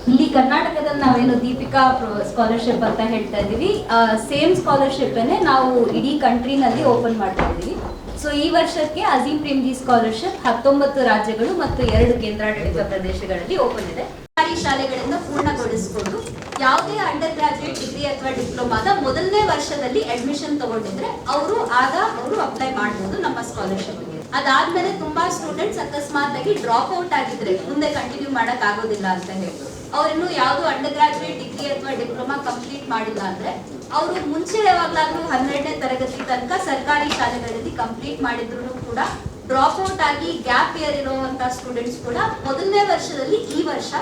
ಇಲ್ಲಿ ಕರ್ನಾಟಕದಲ್ಲಿ ನಾವೇನು ದೀಪಿಕಾ ಸ್ಕಾಲರ್ಶಿಪ್ ಅಂತ ಹೇಳ್ತಾ ಇದೀವಿ, ಸೇಮ್ ಸ್ಕಾಲರ್ಶಿಪ್ ನಾವು ಇಡೀ ಕಂಟ್ರಿನಲ್ಲಿ ಓಪನ್ ಮಾಡ್ತಾ ಇದೀವಿ. ಸೊ ಈ ವರ್ಷಕ್ಕೆ ಅಜೀಂ ಪ್ರೇಮ್ಜಿ ಸ್ಕಾಲರ್ಶಿಪ್ 19 ರಾಜ್ಯಗಳು ಮತ್ತು 2 ಕೇಂದ್ರಾಡಳಿತ ಪ್ರದೇಶಗಳಲ್ಲಿ ಓಪನ್ ಇದೆ. ಸರ್ಕಾರಿ ಶಾಲೆಗಳಿಂದ ಪೂರ್ಣಗೊಳಿಸಿಕೊಂಡು ಯಾವುದೇ ಅಂಡರ್ ಗ್ರಾಜುಯೇಟ್ ಡಿಗ್ರಿ ಅಥವಾ ಡಿಪ್ಲೊಮಾದ ಮೊದಲನೇ ವರ್ಷದಲ್ಲಿ ಅಡ್ಮಿಷನ್ ತಗೊಂಡಿದ್ರೆ ಅವರು ಅಪ್ಲೈ ಮಾಡಬಹುದು ನಮ್ಮ ಸ್ಕಾಲರ್ಶಿಪ್. ಅದಾದ್ಮೇಲೆ ತುಂಬಾ ಸ್ಟೂಡೆಂಟ್ಸ್ ಅಕಸ್ಮಾತ್ ಆಗಿ ಡ್ರಾಪ್ ಔಟ್ ಆಗಿದ್ರೆ ಮುಂದೆ ಕಂಟಿನ್ಯೂ ಮಾಡಕ್ ಆಗೋದಿಲ್ಲ ಅಂತ ಹೇಳಿ ಅವ್ರಿನ್ನು ಯಾವ್ದು ಅಂಡರ್ ಗ್ರಾಜುಯೇಟ್ ಡಿಗ್ರಿ ಅಥವಾ ಡಿಪ್ಲೊಮಾ ಕಂಪ್ಲೀಟ್ ಮಾಡಿಲ್ಲ ಅಂದ್ರೆ ಅವರು ಮುಂಚೆ ಯಾವಾಗ್ಲಾದ್ರೂ 12ನೇ ತರಗತಿ ತನಕ ಸರ್ಕಾರಿ ಶಾಲೆಗಳಲ್ಲಿ ಕಂಪ್ಲೀಟ್ ಮಾಡಿದ್ರು ಕೂಡ ಡ್ರಾಪ್ ಔಟ್ ಆಗಿ ಗ್ಯಾಪ್ ಇಯರ್ ಇರುವಂತಹ ಸ್ಟೂಡೆಂಟ್ಸ್ ಕೂಡ ಮೊದಲನೇ ವರ್ಷದಲ್ಲಿ ಈ ವರ್ಷ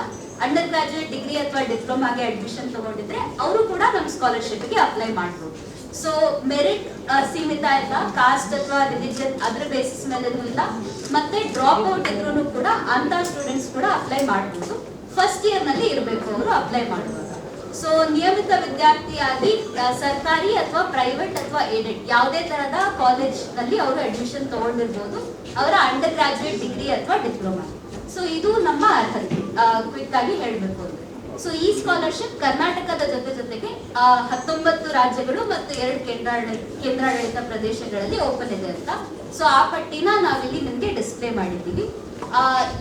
ಅಂಡರ್ ಗ್ರಾಜುಯೇಟ್ ಡಿಗ್ರಿ ಅಥವಾ ಡಿಪ್ಲೊಮಾಗೆ ಅಡ್ಮಿಷನ್ ತಗೊಂಡಿದ್ರೆ ಅವರು ಕೂಡ ನಮ್ಮ ಸ್ಕಾಲರ್ಶಿಪ್ಗೆ ಅಪ್ಲೈ ಮಾಡಬಹುದು. ಸೊ ಮೆರಿಟ್ ಸೀಮಿತ ಇಲ್ಲ, ಕಾಸ್ಟ್ ಅಥವಾ ರಿಲಿಜನ್ ಅದ್ರ ಬೇಸಿಸ್ ಮೇಲೂ ಇಲ್ಲ, ಮತ್ತೆ ಡ್ರಾಪ್ ಔಟ್ ಇದ್ರೂ ಕೂಡ ಅಂತ ಸ್ಟೂಡೆಂಟ್ಸ್ ಕೂಡ ಅಪ್ಲೈ ಮಾಡಬಹುದು. ಫಸ್ಟ್ ಇಯರ್ ನಲ್ಲಿ ಇರಬೇಕು ಅವರು ಅಪ್ಲೈ ಮಾಡಬಹುದು. ಸೊ ನಿಯಮಿತ ವಿದ್ಯಾರ್ಥಿಯಾಗಿ ಸರ್ಕಾರಿ ಅಥವಾ ಪ್ರೈವೇಟ್ ಅಥವಾ ಏಡೆಡ್ ಯಾವುದೇ ತರಹದ ಕಾಲೇಜ್ ನಲ್ಲಿ ಅವರು ಅಡ್ಮಿಷನ್ ತಗೊಂಡಿರ್ಬೋದು ಅವರ ಅಂಡರ್ ಗ್ರಾಜುಯೇಟ್ ಡಿಗ್ರಿ ಅಥವಾ ಡಿಪ್ಲೊಮಾ. ಸೊ ಇದು ನಮ್ಮ ಅರ್ಹತೆ ಕ್ವಿಕ್ ಆಗಿ ಹೇಳಬೇಕು ಅಂದ್ರೆ. ಸೊ ಈ ಸ್ಕಾಲರ್ಶಿಪ್ ಕರ್ನಾಟಕದ ಜೊತೆಗೆ 19 ರಾಜ್ಯಗಳು ಮತ್ತು 2 ಕೇಂದ್ರಾಡಳಿತ ಪ್ರದೇಶಗಳಲ್ಲಿ ಓಪನ್ ಇದೆ ಅಂತ. ಸೊ ಆ ಪಟ್ಟಿನ ನಾವಿಲ್ಲಿ ನಿಮ್ಗೆ ಡಿಸ್ಪ್ಲೇ ಮಾಡಿದ್ದೀವಿ.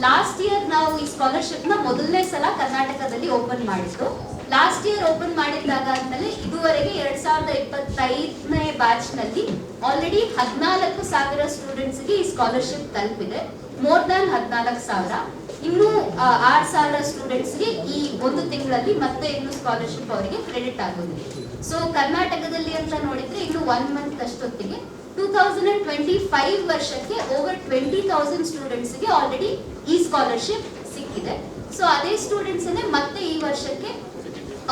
ಲಾಸ್ಟ್ ಇಯರ್ ನಾವು ಈ ಸ್ಕಾಲರ್ಶಿಪ್ ನ ಮೊದಲನೇ ಸಲ ಕರ್ನಾಟಕದಲ್ಲಿ ಓಪನ್ ಮಾಡಿದ್ದು. ಲಾಸ್ಟ್ ಇಯರ್ ಓಪನ್ ಮಾಡಿದಾಗ ಆದ್ಮೇಲೆ ಇದುವರೆಗೆ 2025ನೇ ಬ್ಯಾಚ್ ನಲ್ಲಿ ಆಲ್ರೆಡಿ 14,000 ಸ್ಟೂಡೆಂಟ್ಸ್ ಗೆ ಈ ಸ್ಕಾಲರ್ಶಿಪ್ ತಲುಪಿದೆ. More than 14,000. ಇನ್ನು 6,000 ಸ್ಟೂಡೆಂಟ್ಸ್ ಗೆ ಈ ಒಂದು ತಿಂಗಳಲ್ಲಿ ಮತ್ತೆ ಇನ್ನು ಸ್ಕಾಲರ್ಶಿಪ್ ಅವರಿಗೆ ಕ್ರೆಡಿಟ್ ಆಗೋದಿದೆ. ಸೊ ಕರ್ನಾಟಕದಲ್ಲಿ ಅಂತ ನೋಡಿದ್ರೆ ಇನ್ನು 1 ಮಂತ್ ಅಷ್ಟೊತ್ತಿಗೆ 2025 ವರ್ಷಕ್ಕೆ ಓವರ್ 20,000 ಸ್ಟೂಡೆಂಟ್ಸ್ ಗೆ ಆಲ್ರೆಡಿ ಈ ಸ್ಕಾಲರ್ಶಿಪ್ ಸಿಕ್ಕಿದೆ. ಸೊ ಅದೇ ಸ್ಟೂಡೆಂಟ್ಸ್ ಮತ್ತೆ ಈ ವರ್ಷಕ್ಕೆ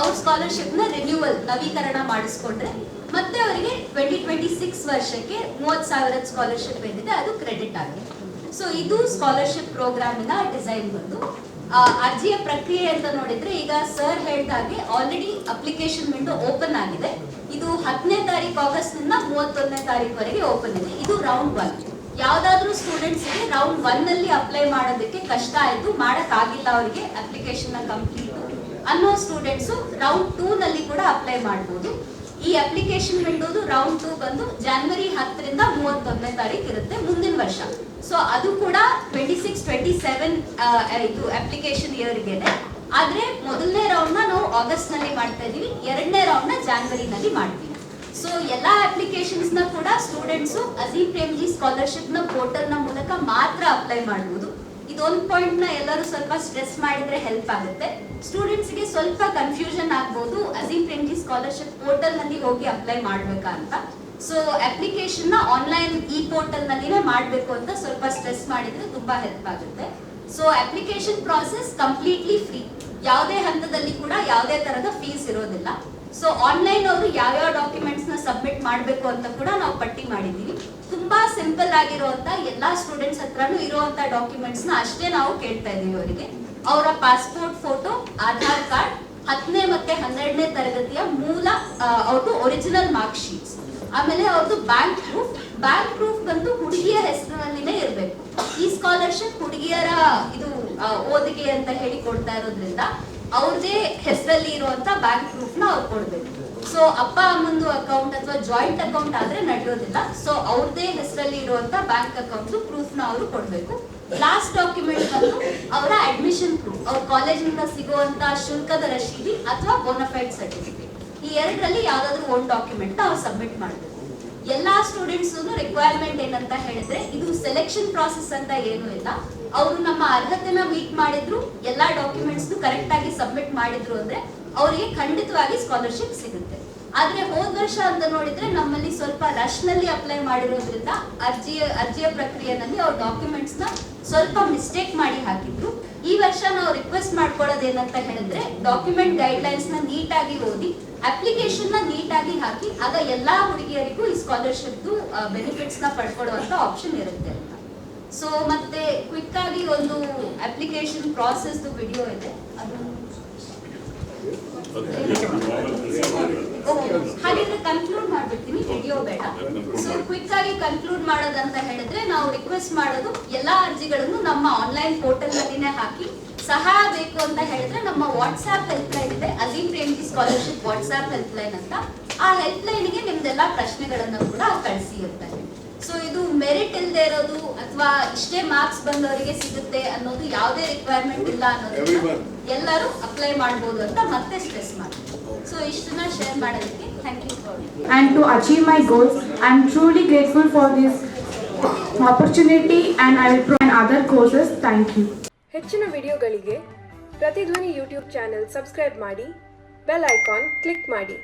ಅವ್ರ ಸ್ಕಾಲರ್ಶಿಪ್ ನ ರಿನ್ಯೂವಲ್ ನವೀಕರಣ ಮಾಡಿಸ್ಕೊಂಡ್ರೆ ಮತ್ತೆ ಅವರಿಗೆ 2026 ವರ್ಷಕ್ಕೆ 30,000 ಸ್ಕಾಲರ್ಶಿಪ್ ಏನಿದೆ ಅದು ಕ್ರೆಡಿಟ್ ಆಗಿದೆ. ಸೊ ಇದು ಸ್ಕಾಲರ್ಶಿಪ್ ಪ್ರೋಗ್ರಾಮಿನ ಡಿಸೈನ್ ಬಂದು. ಅರ್ಜಿಯ ಪ್ರಕ್ರಿಯೆ ಅಂತ ನೋಡಿದ್ರೆ ಈಗ ಸರ್ ಹೇಳಿದಾಗೆ ಆಲ್ರೆಡಿ ಅಪ್ಲಿಕೇಶನ್ ವಿಂಡೋ ಓಪನ್ ಆಗಿದೆ. ಇದು 10ನೇ ತಾರೀಕು ಆಗಸ್ಟ್ ನಿಂದ 31ನೇ ತಾರೀಕು ಓಪನ್ ಇದೆ. ಇದು ರೌಂಡ್ 1. ಯಾವ್ದಾದ್ರು ಸ್ಟೂಡೆಂಟ್ಸ್ ಗೆ ರೌಂಡ್ 1 ನಲ್ಲಿ ಅಪ್ಲೈ ಮಾಡೋದಕ್ಕೆ ಕಷ್ಟ ಆಯ್ತು, ಮಾಡಕ್ ಆಗಿಲ್ಲ ಅವರಿಗೆ ಅಪ್ಲಿಕೇಶನ್ ಕಂಪ್ಲೀಟ್ ಅನ್ನೋ ಸ್ಟೂಡೆಂಟ್ಸ್ ರೌಂಡ್ 2 ನಲ್ಲಿ ಕೂಡ ಅಪ್ಲೈ ಮಾಡಬಹುದು. ಈ ಅಪ್ಲಿಕೇಶನ್ ವಿಂಡೋದು ರೌಂಡ್ 2 ಬಂದು ಜನವರಿ 10ರಿಂದ 31ನೇ ತಾರೀಕು ಇರುತ್ತೆ ಮುಂದಿನ ವರ್ಷ. ಸೊ ಅದು ಕೂಡ 26-27 ಇದು ಅಪ್ಲಿಕೇಶನ್ ಇಯರ್ ಗೆನೆ. ಆದ್ರೆ ಮೊದಲನೇ ರೌಂಡ್ ನಾವು ಆಗಸ್ಟ್ ನಲ್ಲಿ ಮಾಡ್ತಾ ಇದೀವಿ, 2ನೇ ರೌಂಡ್ ನ ಜಾನ್ವರಿ ನಲ್ಲಿ ಮಾಡ್ತೀವಿ. ಸೊ ಎಲ್ಲಾ ಅಪ್ಲಿಕೇಶನ್ಸ್ ನ ಕೂಡ ಸ್ಟೂಡೆಂಟ್ಸ್ ಅಜೀಂ ಪ್ರೇಮ್ಜಿ ಸ್ಕಾಲರ್ಶಿಪ್ ನ ಪೋರ್ಟಲ್ ನ ಮೂಲಕ ಮಾತ್ರ ಅಪ್ಲೈ ಮಾಡಬಹುದು. ಇದೊಂದು ಪಾಯಿಂಟ್ ನ ಎಲ್ಲರೂ ಸ್ವಲ್ಪ ಸ್ಟ್ರೆಸ್ ಮಾಡಿದ್ರೆ ಹೆಲ್ಪ್ ಆಗುತ್ತೆ. ಸ್ಟೂಡೆಂಟ್ಸ್ ಗೆ ಸ್ವಲ್ಪ ಕನ್ಫ್ಯೂಷನ್ ಆಗ್ಬಹುದು, ಅಜೀಂ ಪ್ರೇಮ್ಜಿ ಸ್ಕಾಲರ್ಶಿಪ್ ಪೋರ್ಟಲ್ ನಲ್ಲಿ ಹೋಗಿ ಅಪ್ಲೈ ಮಾಡ್ಬೇಕಾ ಅಂತ. ಸೊ ಅಪ್ಲಿಕೇಶನ್ ನ ಆನ್ಲೈನ್ ಈ ಪೋರ್ಟಲ್ ನಲ್ಲಿನೇ ಮಾಡಬೇಕು ಅಂತ ಸ್ವಲ್ಪ ಸ್ಟ್ರೆಸ್ ಮಾಡಿದ್ರೆ ತುಂಬಾ ಹೆಲ್ಪ್ ಆಗುತ್ತೆ. So application process completely free, ಯಾವುದೇ ಹಂತದಲ್ಲಿ ಕೂಡ ಯಾವುದೇ ತರಹದ ಫೀಸ್ ಇರೋದಿಲ್ಲ. ಸೊ ಆನ್ಲೈನ್ ಅವರು ಯಾವ್ಯಾವ ಡಾಕ್ಯುಮೆಂಟ್ಸ್ ನ ಸಬ್ಮಿಟ್ ಮಾಡಬೇಕು ಅಂತ ಕೂಡ ನಾವು ಪಟ್ಟಿ ಮಾಡಿದೀವಿ. ತುಂಬಾ ಸಿಂಪಲ್ ಆಗಿರುವಂತ ಎಲ್ಲಾ ಸ್ಟೂಡೆಂಟ್ಸ್ ಹತ್ರನೂ ಇರುವಂತ ಡಾಕ್ಯುಮೆಂಟ್ಸ್ ನ ಅಷ್ಟೇ ನಾವು ಕೇಳ್ತಾ ಇದೀವಿ ಅವರಿಗೆ. ಅವರ ಪಾಸ್ಪೋರ್ಟ್ ಫೋಟೋ, ಆಧಾರ್ ಕಾರ್ಡ್, 10ನೇ ಮತ್ತೆ 12ನೇ ತರಗತಿಯ ಮೂಲ ಅವ್ರದ್ದು ಒರಿಜಿನಲ್ ಮಾರ್ಕ್ ಶೀಟ್ಸ್, ಆಮೇಲೆ ಅವ್ರದ್ದು ಬ್ಯಾಂಕ್ ಪ್ರೂಫ್ ಬಂದು ಹುಡುಗಿಯ ಹೆಸರಿನಲ್ಲಿನೇ ಇರಬೇಕು. ಈ ಸ್ಕಾಲರ್ಶಿಪ್ ಹುಡುಗಿಯರ ಇದು ಓದಿಗೆ ಅಂತ ಹೇಳಿ ಕೊಡ್ತಾ ಇರೋದ್ರಿಂದ ಅವ್ರದೇ ಹೆಸರಲ್ಲಿ ಇರುವಂತ ಬ್ಯಾಂಕ್ ಪ್ರೂಫ್ ನ ಅವ್ರು ಕೊಡ್ಬೇಕು. ಸೊ ಅಪ್ಪ ಅಮ್ಮಂದು ಅಕೌಂಟ್ ಅಥವಾ ಜಾಯಿಂಟ್ ಅಕೌಂಟ್ ಆದ್ರೆ ನಡೆಯೋದಿಲ್ಲ. ಸೊ ಅವ್ರದೇ ಹೆಸರಲ್ಲಿ ಇರುವಂತ ಬ್ಯಾಂಕ್ ಅಕೌಂಟ್ ಪ್ರೂಫ್ ನ ಅವರು ಕೊಡ್ಬೇಕು. ಲಾಸ್ಟ್ ಡಾಕ್ಯುಮೆಂಟ್ ಬಂದು ಅವರ ಅಡ್ಮಿಷನ್ ಪ್ರೂಫ್, ಅವ್ರ ಕಾಲೇಜಿಂದ ಸಿಗುವಂತ ಶುಲ್ಕದ ರಶೀದಿ ಅಥವಾ ಬೋನಫೈಡ್ ಸರ್ಟಿಫಿಕೇಟ್, ಈ 2ರಲ್ಲಿ ಯಾವ್ದಾದ್ರು ಒಂದು ಡಾಕ್ಯುಮೆಂಟ್ ಅವ್ರು ಸಬ್ಮಿಟ್ ಮಾಡಬೇಕು. ಎಲ್ಲಾ ಸ್ಟೂಡೆಂಟ್ಸ್ ರಿಕ್ವೈರ್ಮೆಂಟ್ ಏನಂತ ಹೇಳಿದ್ರೆ ಇದು ಸೆಲೆಕ್ಷನ್ ಪ್ರಾಸೆಸ್ ಅಂತ ಏನೂ ಇಲ್ಲ. ಅವರು ನಮ್ಮ ಅರ್ಹತೆನ ಮೀಟ್ ಮಾಡಿದ್ರು, ಎಲ್ಲಾ ಡಾಕ್ಯುಮೆಂಟ್ಸ್ ಕರೆಕ್ಟ್ ಆಗಿ ಸಬ್ಮಿಟ್ ಮಾಡಿದ್ರು ಅಂದ್ರೆ ಅವರಿಗೆ ಖಂಡಿತವಾಗಿ ಸ್ಕಾಲರ್ಶಿಪ್ ಸಿಗುತ್ತೆ. ಆದ್ರೆ ಹೋದ ವರ್ಷ ಅಂತ ನೋಡಿದ್ರೆ ನಮ್ಮಲ್ಲಿ ಸ್ವಲ್ಪ ರಶ್ ನಲ್ಲಿ ಅಪ್ಲೈ ಮಾಡಿರೋದ್ರಿಂದ ಅರ್ಜಿಯ ಪ್ರಕ್ರಿಯೆನಲ್ಲಿ ಅವ್ರ ಡಾಕ್ಯುಮೆಂಟ್ಸ್ ನ ಸ್ವಲ್ಪ ಮಿಸ್ಟೇಕ್ ಮಾಡಿ ಹಾಕಿದ್ರು. ಈ ವರ್ಷ ನಾವು ರಿಕ್ವೆಸ್ಟ್ ಮಾಡ್ಕೊಳ್ಳೋದು ಏನಂತ ಹೇಳಿದ್ರೆ ಡಾಕ್ಯುಮೆಂಟ್ ಗೈಡ್ಲೈನ್ಸ್ ನ ನೀಟಾಗಿ ಓದಿ ಅಪ್ಲಿಕೇಶನ್ ನ ನೀಟಾಗಿ ಹಾಕಿ, ಆಗ ಎಲ್ಲಾ ಹುಡುಗಿಯರಿಗೂ ಈ ಸ್ಕಾಲರ್ಶಿಪ್ ಬೆನಿಫಿಟ್ಸ್ ನ ಪಡ್ಕೊಳ್ಳುವಂತ ಆಪ್ಷನ್ ಇರುತ್ತೆ ಅಂತ. ಸೊ ಮತ್ತೆ ಕ್ವಿಕ್ ಆಗಿ ಒಂದು ಅಪ್ಲಿಕೇಶನ್ ಪ್ರಾಸೆಸ್ ವಿಡಿಯೋ ಇದೆ, ಅದು ಹಾಗಿದ್ರೆ ಕನ್ಕ್ಲೂಡ್ ಮಾಡ್ಬಿಡ್ತೀನಿ, ವಿಡಿಯೋ ಬೇಡ. ಸೊ ಕ್ವಿಕ್ ಆಗಿ ಕನ್ಕ್ಲೂಡ್ ಮಾಡೋದಂತ ಹೇಳಿದ್ರೆ ನಾವು ರಿಕ್ವೆಸ್ಟ್ ಮಾಡೋದು ಎಲ್ಲಾ ಅರ್ಜಿಗಳನ್ನು ನಮ್ಮ ಆನ್ಲೈನ್ ಪೋರ್ಟಲ್ ನಲ್ಲಿನೇ ಹಾಕಿ ಸಹಾಯ ಬೇಕು ಅಂತ ಹೇಳಿದ್ರೆ ನಮ್ಮ ವಾಟ್ಸ್ಆ್ಯಪ್ ಹೆಲ್ಪ್ಲೈನ್ ಇದೆ, Azim Premji scholarship WhatsApp helpline ಅಂತ. ಆ ಹೆಲ್ಪ್ಲೈನ್ಗೆ ನಿಮ್ದೆಲ್ಲ ಪ್ರಶ್ನೆಗಳನ್ನು ಕೂಡ ಕಳಿಸಿ ಇರ್ತಾರೆ. ಸೊ ಇದು ಮೆರಿಟ್ ಇಲ್ಲದೆ ಇರೋದು ಅಥವಾ ಇಷ್ಟೇ ಮಾರ್ಕ್ಸ್ ಬಂದವರಿಗೆ ಸಿಗುತ್ತೆ ಅನ್ನೋದು ಯಾವುದೇ ರಿಕ್ವೈರ್ಮೆಂಟ್ ಇಲ್ಲ ಅನ್ನೋದು ಎಲ್ಲರೂ ಅಪ್ಲೈ ಮಾಡ್ಬೋದು ಅಂತ ಮತ್ತೆ ಸ್ಟ್ರೆಸ್ ಮಾಡಿ. ಸೊ ಇಷ್ಟನ್ನ ಶೇರ್ ಮಾಡೋದಕ್ಕೆ thank you for. And to achieve my goals, I am truly grateful for this opportunity and I will provide other courses. Thank you. ಹೆಚ್ಚಿನ ವಿಡಿಯೋಗಳಿಗೆ ಪ್ರತಿಧ್ವನಿ ಯೂಟ್ಯೂಬ್ ಚಾನೆಲ್ ಸಬ್ಸ್ಕ್ರೈಬ್ ಮಾಡಿ, ಬೆಲ್ ಐಕಾನ್ ಕ್ಲಿಕ್ ಮಾಡಿ.